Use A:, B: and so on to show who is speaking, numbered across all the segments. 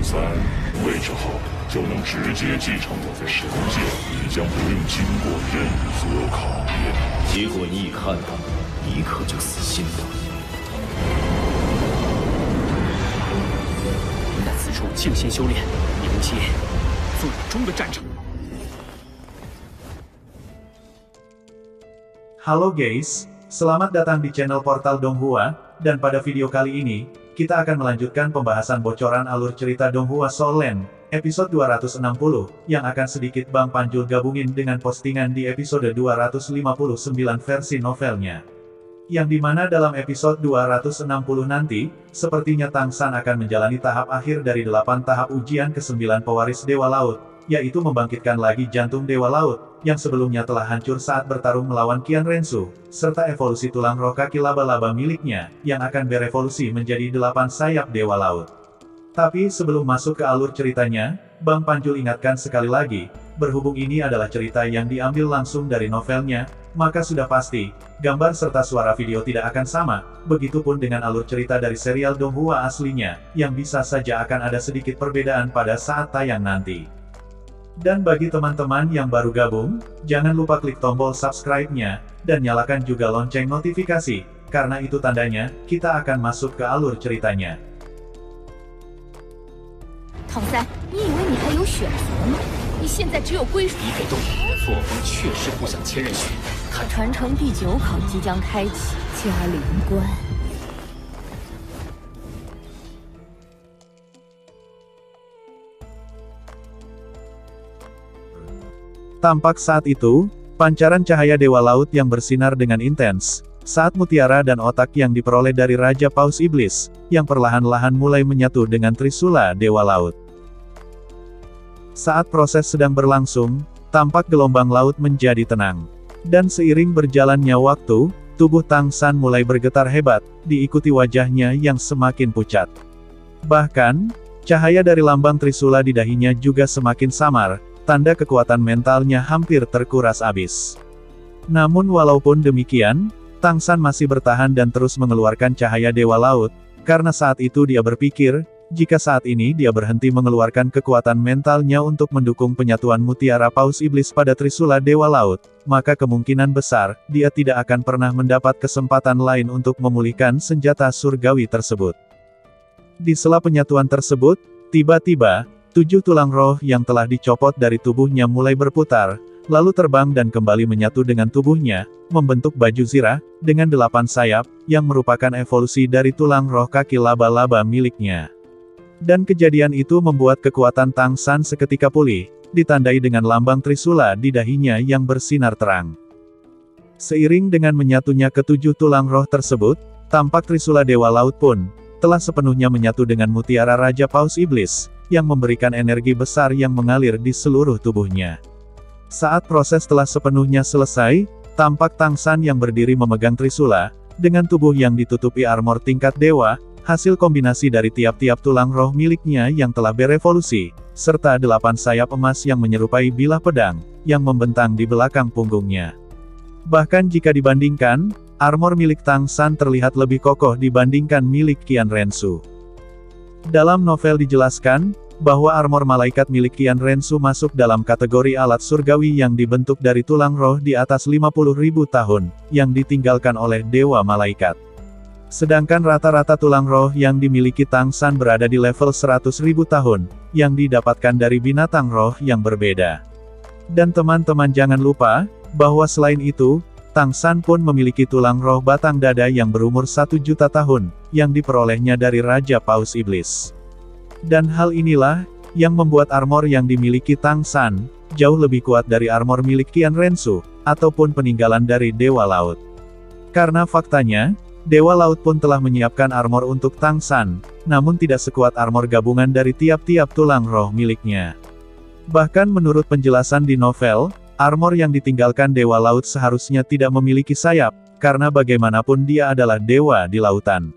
A: 3位置后，就能直接继承我在时空界，你将不用经过任何考验。
B: 结果你一看到，立刻就死心了。
C: 在此处静心修炼，迎接最终的战场。
D: Halo guys, selamat datang di channel Portal Donghua, dan pada video kali ini, kita akan melanjutkan pembahasan bocoran alur cerita Donghua Soul Land, episode 260, yang akan sedikit Bang Panjul gabungin dengan postingan di episode 259 versi novelnya. Yang dimana dalam episode 260 nanti, sepertinya Tang San akan menjalani tahap akhir dari 8 tahap ujian ke-9 pewaris Dewa Laut, yaitu membangkitkan lagi jantung Dewa Laut, yang sebelumnya telah hancur saat bertarung melawan Qian Rensu, serta evolusi tulang roh kaki laba-laba miliknya, yang akan berevolusi menjadi 8 sayap Dewa Laut. Tapi sebelum masuk ke alur ceritanya, Bang Panjul ingatkan sekali lagi, berhubung ini adalah cerita yang diambil langsung dari novelnya, maka sudah pasti, gambar serta suara video tidak akan sama, begitupun dengan alur cerita dari serial Donghua aslinya, yang bisa saja akan ada sedikit perbedaan pada saat tayang nanti. Dan bagi teman-teman yang baru gabung, jangan lupa klik tombol subscribe-nya, dan nyalakan juga lonceng notifikasi, karena itu tandanya, kita akan masuk ke alur ceritanya.
E: 唐三，你以为你还有选择吗？你现在只有归属。
C: 一被动，作风确实不想切认血。看
E: 传承第9考即将开启，嘉陵关。
D: Tampak saat itu, pancaran cahaya Dewa Laut yang bersinar dengan intens, saat mutiara dan otak yang diperoleh dari Raja Paus Iblis, yang perlahan-lahan mulai menyatu dengan Trisula Dewa Laut. Saat proses sedang berlangsung, tampak gelombang laut menjadi tenang. Dan seiring berjalannya waktu, tubuh Tang San mulai bergetar hebat, diikuti wajahnya yang semakin pucat. Bahkan, cahaya dari lambang Trisula di dahinya juga semakin samar, tanda kekuatan mentalnya hampir terkuras habis. Namun walaupun demikian, Tang San masih bertahan dan terus mengeluarkan cahaya Dewa Laut, karena saat itu dia berpikir, jika saat ini dia berhenti mengeluarkan kekuatan mentalnya untuk mendukung penyatuan mutiara Paus Iblis pada Trisula Dewa Laut, maka kemungkinan besar, dia tidak akan pernah mendapat kesempatan lain untuk memulihkan senjata surgawi tersebut. Di sela penyatuan tersebut, tiba-tiba, 7 tulang roh yang telah dicopot dari tubuhnya mulai berputar, lalu terbang dan kembali menyatu dengan tubuhnya, membentuk baju zirah, dengan 8 sayap, yang merupakan evolusi dari tulang roh kaki laba-laba miliknya. Dan kejadian itu membuat kekuatan Tang San seketika pulih, ditandai dengan lambang Trisula di dahinya yang bersinar terang. Seiring dengan menyatunya ke-7 tulang roh tersebut, tampak Trisula Dewa Laut pun, telah sepenuhnya menyatu dengan mutiara Raja Paus Iblis, yang memberikan energi besar yang mengalir di seluruh tubuhnya. Saat proses telah sepenuhnya selesai, tampak Tang San yang berdiri memegang Trisula, dengan tubuh yang ditutupi armor tingkat dewa, hasil kombinasi dari tiap-tiap tulang roh miliknya yang telah berevolusi, serta 8 sayap emas yang menyerupai bilah pedang, yang membentang di belakang punggungnya. Bahkan jika dibandingkan, armor milik Tang San terlihat lebih kokoh dibandingkan milik Qian Rensu. Dalam novel dijelaskan, bahwa armor malaikat milik Qian Rensu masuk dalam kategori alat surgawi yang dibentuk dari tulang roh di atas 50.000 tahun, yang ditinggalkan oleh dewa malaikat. Sedangkan rata-rata tulang roh yang dimiliki Tang San berada di level 100.000 tahun, yang didapatkan dari binatang roh yang berbeda. Dan teman-teman jangan lupa, bahwa selain itu, Tang San pun memiliki tulang roh batang dada yang berumur 1 juta tahun, yang diperolehnya dari Raja Paus Iblis. Dan hal inilah, yang membuat armor yang dimiliki Tang San, jauh lebih kuat dari armor milik Qian Rensu, ataupun peninggalan dari Dewa Laut. Karena faktanya, Dewa Laut pun telah menyiapkan armor untuk Tang San, namun tidak sekuat armor gabungan dari tiap-tiap tulang roh miliknya. Bahkan menurut penjelasan di novel, armor yang ditinggalkan Dewa Laut seharusnya tidak memiliki sayap, karena bagaimanapun dia adalah dewa di lautan.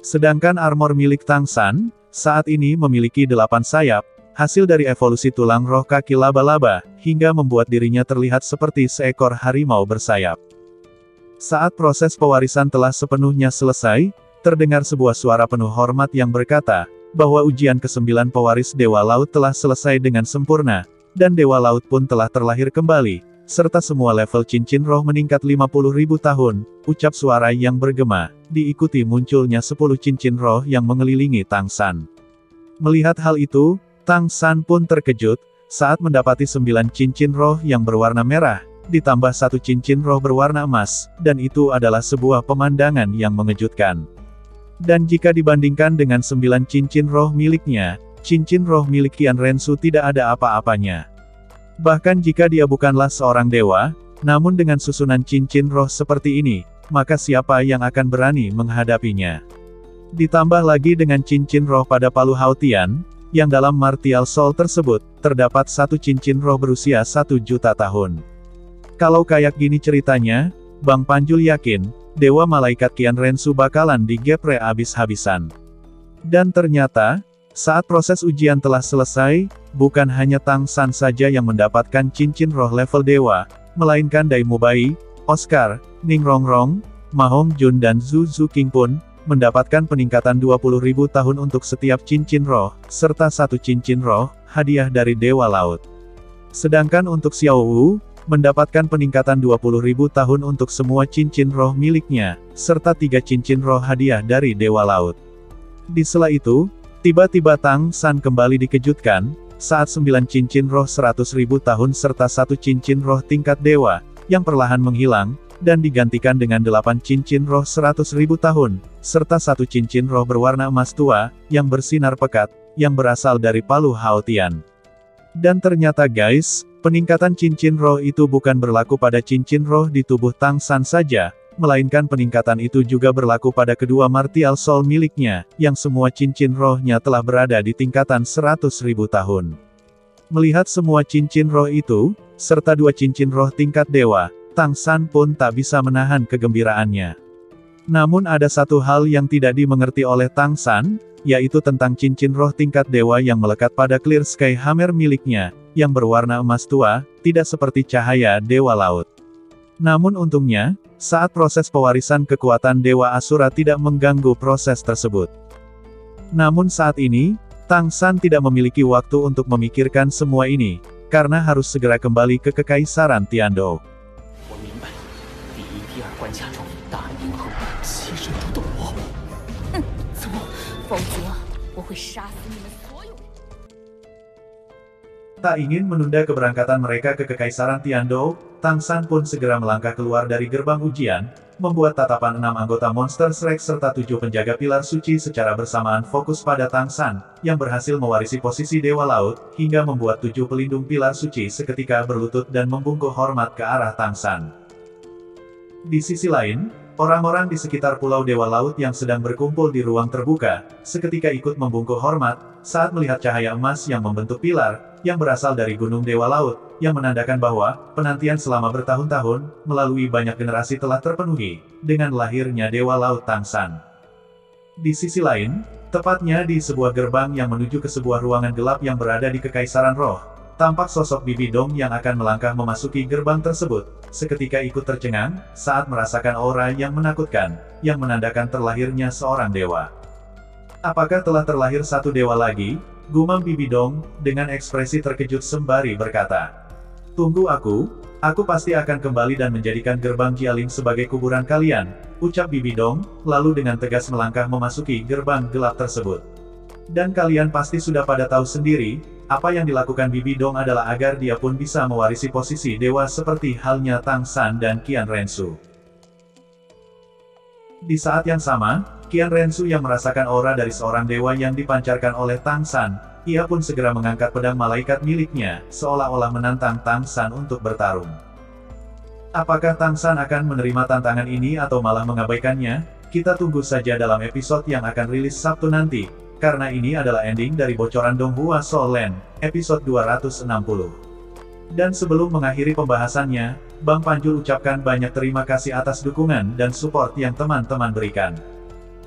D: Sedangkan armor milik Tang San, saat ini memiliki 8 sayap, hasil dari evolusi tulang roh kaki laba-laba, hingga membuat dirinya terlihat seperti seekor harimau bersayap. Saat proses pewarisan telah sepenuhnya selesai, terdengar sebuah suara penuh hormat yang berkata, bahwa ujian ke-9 pewaris Dewa Laut telah selesai dengan sempurna, dan Dewa Laut pun telah terlahir kembali, serta semua level cincin roh meningkat 50.000 tahun, ucap suara yang bergema, diikuti munculnya 10 cincin roh yang mengelilingi Tang San. Melihat hal itu, Tang San pun terkejut, saat mendapati 9 cincin roh yang berwarna merah, ditambah 1 cincin roh berwarna emas, dan itu adalah sebuah pemandangan yang mengejutkan. Dan jika dibandingkan dengan 9 cincin roh miliknya, cincin roh milik Qian Rensu tidak ada apa-apanya. Bahkan jika dia bukanlah seorang dewa, namun dengan susunan cincin roh seperti ini, maka siapa yang akan berani menghadapinya? Ditambah lagi dengan cincin roh pada palu Haotian, yang dalam Martial Soul tersebut, terdapat 1 cincin roh berusia 1 juta tahun. Kalau kayak gini ceritanya, Bang Panjul yakin, Dewa Malaikat Qian Rensu bakalan digepre abis-habisan. Dan ternyata, saat proses ujian telah selesai, bukan hanya Tang San saja yang mendapatkan cincin roh level dewa, melainkan Dai Mubai, Oscar, Ning Rongrong, Ma Hongjun dan Zhu Zuqing pun, mendapatkan peningkatan 20.000 tahun untuk setiap cincin roh, serta 1 cincin roh, hadiah dari Dewa Laut. Sedangkan untuk Xiao Wu, mendapatkan peningkatan 20.000 tahun untuk semua cincin roh miliknya, serta 3 cincin roh hadiah dari Dewa Laut. Di sela itu, tiba-tiba Tang San kembali dikejutkan, saat 9 cincin roh 100.000 tahun serta 1 cincin roh tingkat dewa, yang perlahan menghilang, dan digantikan dengan 8 cincin roh 100.000 tahun, serta 1 cincin roh berwarna emas tua, yang bersinar pekat, yang berasal dari palu Haotian. Dan ternyata guys, peningkatan cincin roh itu bukan berlaku pada cincin roh di tubuh Tang San saja, melainkan peningkatan itu juga berlaku pada kedua Martial Soul miliknya, yang semua cincin rohnya telah berada di tingkatan 100.000 tahun. Melihat semua cincin roh itu, serta 2 cincin roh tingkat dewa, Tang San pun tak bisa menahan kegembiraannya. Namun ada satu hal yang tidak dimengerti oleh Tang San, yaitu tentang cincin roh tingkat dewa yang melekat pada Clear Sky Hammer miliknya, yang berwarna emas tua, tidak seperti cahaya Dewa Laut. Namun untungnya, saat proses pewarisan kekuatan Dewa Asura tidak mengganggu proses tersebut. Namun saat ini, Tang San tidak memiliki waktu untuk memikirkan semua ini, karena harus segera kembali ke Kekaisaran Tiandou.
C: 我明白，第一、第二关卡中，大明和我牺牲都懂我。
E: 哼，走，否则我会杀死你们所有人。
D: Tak ingin menunda keberangkatan mereka ke Kekaisaran Tiandou, Tang San pun segera melangkah keluar dari gerbang ujian, membuat tatapan 6 anggota Monster Strike serta 7 penjaga pilar suci secara bersamaan fokus pada Tang San, yang berhasil mewarisi posisi Dewa Laut, hingga membuat 7 pelindung pilar suci seketika berlutut dan membungkuk hormat ke arah Tang San. Di sisi lain, orang-orang di sekitar Pulau Dewa Laut yang sedang berkumpul di ruang terbuka, seketika ikut membungkuk hormat, saat melihat cahaya emas yang membentuk pilar, yang berasal dari Gunung Dewa Laut, yang menandakan bahwa, penantian selama bertahun-tahun, melalui banyak generasi telah terpenuhi, dengan lahirnya Dewa Laut Tang San. Di sisi lain, tepatnya di sebuah gerbang yang menuju ke sebuah ruangan gelap yang berada di Kekaisaran Roh, tampak sosok Bibi Dong yang akan melangkah memasuki gerbang tersebut, seketika ikut tercengang, saat merasakan aura yang menakutkan, yang menandakan terlahirnya seorang dewa. Apakah telah terlahir satu dewa lagi? Gumam Bibi Dong, dengan ekspresi terkejut sembari berkata. Tunggu aku pasti akan kembali dan menjadikan gerbang Jialing sebagai kuburan kalian, ucap Bibi Dong, lalu dengan tegas melangkah memasuki gerbang gelap tersebut. Dan kalian pasti sudah pada tahu sendiri, apa yang dilakukan Bibi Dong adalah agar dia pun bisa mewarisi posisi dewa seperti halnya Tang San dan Qian Rensu. Di saat yang sama, Qian Rensu yang merasakan aura dari seorang dewa yang dipancarkan oleh Tang San, ia pun segera mengangkat pedang malaikat miliknya, seolah-olah menantang Tang San untuk bertarung. Apakah Tang San akan menerima tantangan ini atau malah mengabaikannya? Kita tunggu saja dalam episode yang akan rilis Sabtu nanti, karena ini adalah ending dari bocoran Donghua Soul Land, episode 260. Dan sebelum mengakhiri pembahasannya, Bang Panjul ucapkan banyak terima kasih atas dukungan dan support yang teman-teman berikan.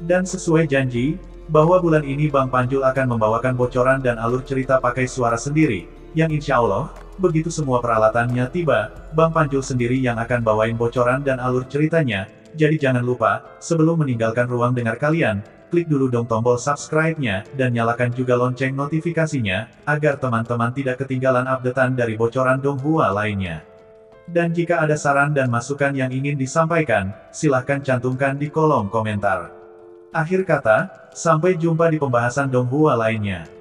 D: Dan sesuai janji, bahwa bulan ini Bang Panjul akan membawakan bocoran dan alur cerita pakai suara sendiri, yang insya Allah, begitu semua peralatannya tiba, Bang Panjul sendiri yang akan bawain bocoran dan alur ceritanya, jadi jangan lupa, sebelum meninggalkan ruang dengar kalian, klik dulu dong tombol subscribe-nya, dan nyalakan juga lonceng notifikasinya, agar teman-teman tidak ketinggalan updatean dari bocoran Donghua lainnya. Dan jika ada saran dan masukan yang ingin disampaikan, silahkan cantumkan di kolom komentar. Akhir kata, sampai jumpa di pembahasan Donghua lainnya.